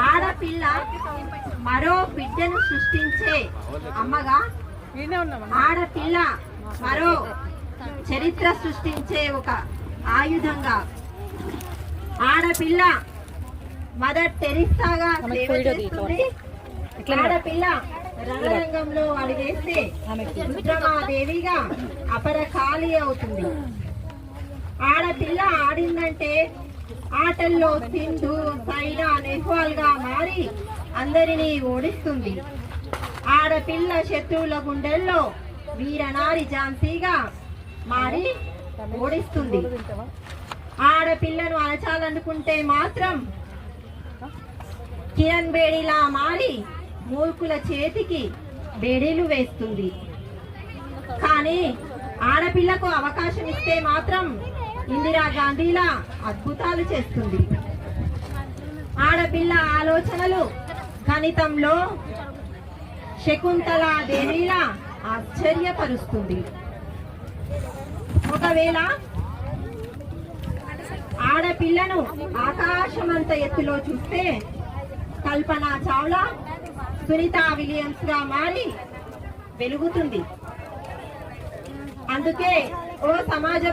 ఆడపిల్ల మరో బిడ్డను సృష్టించే అమ్మగా, ఆడపిల్ల మరో చరిత్ర సృష్టించే ఒక ఆయుధంగా, ఆడపిల్ల మదర్ టెరిసాగా సేవ చేస్తుంది. ఆడపిల్ల రణరంగంలో అడిగేస్తే రుద్రమాదేవిగా అపరకాళి అవుతుంది. ఆడపిల్ల ఆడిందంటే ఆటల్లో సింధు, సైనా నెహ్వాల్ గా మారి అందరినీ ఓడిస్తుంది. ఆడపిల్ల శత్రువుల గుండెల్లో వీరనారి ఝాన్సీగా మారి ఓడిస్తుంది. ఆడపిల్లను అణచాలనుకుంటే మాత్రం కిరణ్ బేడిలా మారి మూర్ఖుల చేతికి బేడీలు వేస్తుంది. కానీ ఆడపిల్లకు అవకాశం ఇస్తే మాత్రం ఇందిరాగాంధీలా అద్భుతాలు చేస్తుంది. ఆడపిల్ల ఆలోచనలు గణితంలో శకుంతలా దేవిలా ఆశ్చర్యపరుస్తుంది. ఒకవేళ ఆడపిల్లను ఆకాశమంత ఎత్తులో చూస్తే కల్పనా చావ్లా సునీతా విలియమ్స్ గా మారి వెలుగుతుంది. అందుకే ఓ సమాజం